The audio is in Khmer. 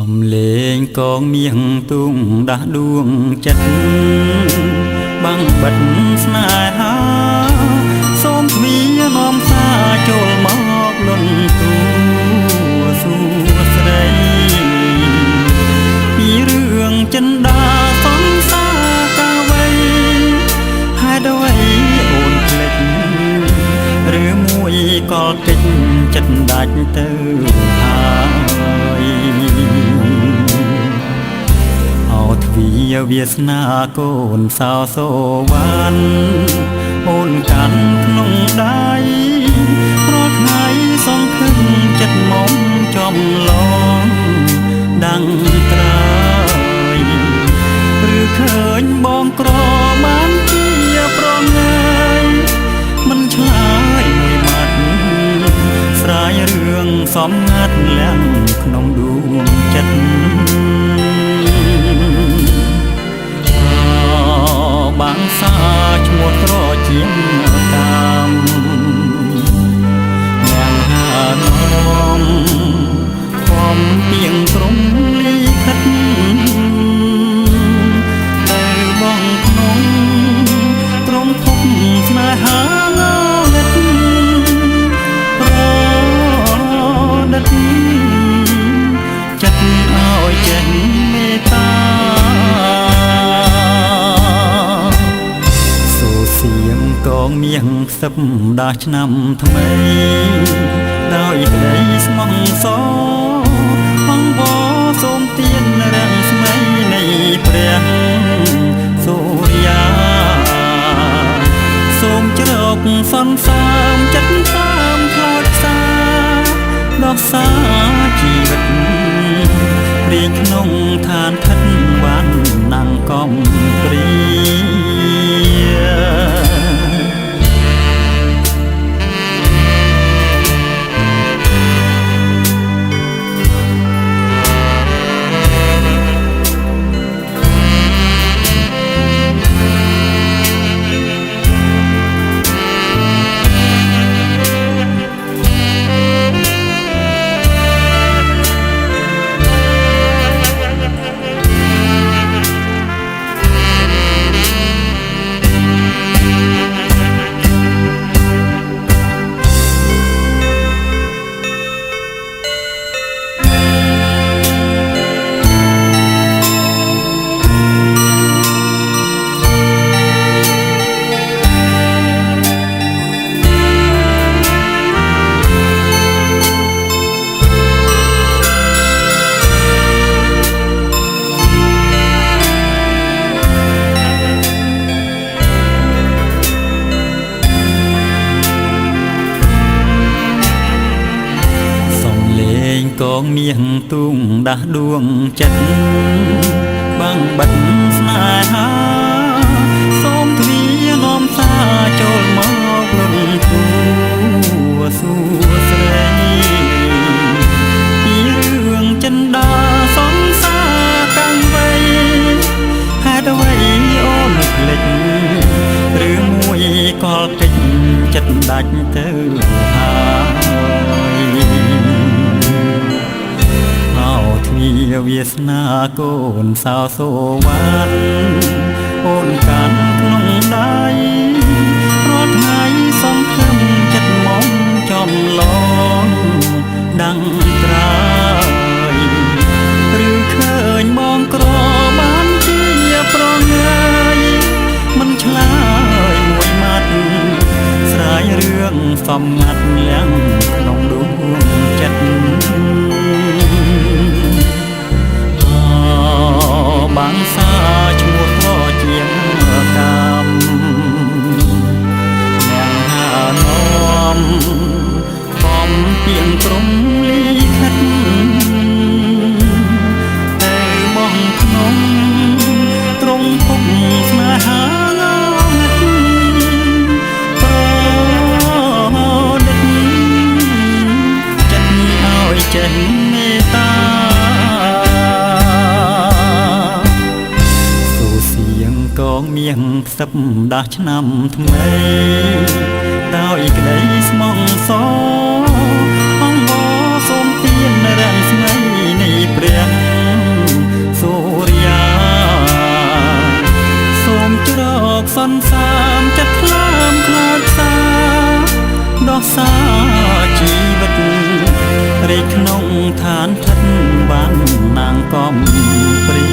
សំលេងកងមៀងទុំដាស់ដួងចិត្តបាំងបិទស្នេហាសូមទ្វានាំសារចូលមកលន់ទូសួស្ដីពីរឿងចិនដាសង្សារកាវ័យហេតុអ្វីអូនភ្លេចឬមួយក៏កិច្ចចិត្តដាច់ទៅហើយទ្វាវាសនាកូនសោសូវ៉ាន់អូនកាន់ក្នុងដៃរាល់ថ្ងៃសង្ឃឹមចិត្តមុំចំឡងដាំងត្រើយឬឃើញបងក្របានជាប្រងើយមិនឆ្លើយមួយម៉ាត់ស្រាយរឿងសំងាត់លាំងក្នុងដួងចិត្តបាំងសាឈ្មោះត្រជាតាមយ៉ាងហានំខំពីងក្រុមលីខិតតែបងក្នុងត្រង់ភពស្នេហាងងឹតប្រដិតចិត្តឲ្យចេះមេត្តាកងមៀងខ្សឹបដាស់ឆ្នាំថ្មីដោយក្តីស្មោះសរអង្គបសូមទានរាំងស្មីនៃព្រះសូរយាសូមជ្រកសន្សាមចិត្តតាមខ្លោចផ្សាដោះសាជីវិតរីកក្នុងឋានឋិតបានណាំងកំព្រីកងមៀងទុំដាស់ដួងចិត្តបាំងបិទស្នេហាសូមទ្វានាំសារចូលមកលន់ទូសួស្ដីពីរឿងចិនដាសង្សារកាំងវ័យហេតុអ្វីអូនភ្លេចឬមួយក៏កិច្ចចិត្តដាច់ទៅហើយទ្វាវាសនាកូនសោសូវ៉ាន់អូនកាន់ក្នុងដៃរាល់ថ្ងៃសង្ឃឹមចិត្តមុំចំឡងដាំងត្រើយឬឃើញបងក្របានជាប្រងើយមិនឆ្លើយមួយម៉ាត់ស្រាយរឿងសំងាត់លាំងក្នុងដួងចិត្តបាំងសាឈ្មោះត្រជាតាមអ្នកហានំខំពីងក្រុមលីខិតតែបងក្នុងត្រង់ភពស្នេហាងងឹតប្រដិតចិត្តឲ្យចេះមេត្តាកងមៀងខ្សឹបដាស់ឆ្នាំថ្មីដោយក្តីស្មោះសរអង្គបសូមទានរាំងស្មីនៃព្រះ កសន្សាមចិត្តខ្លាមខ្លាចសាដោះសាជីវិតរីក្នុងឋានឋិតបាននាងកំព្រី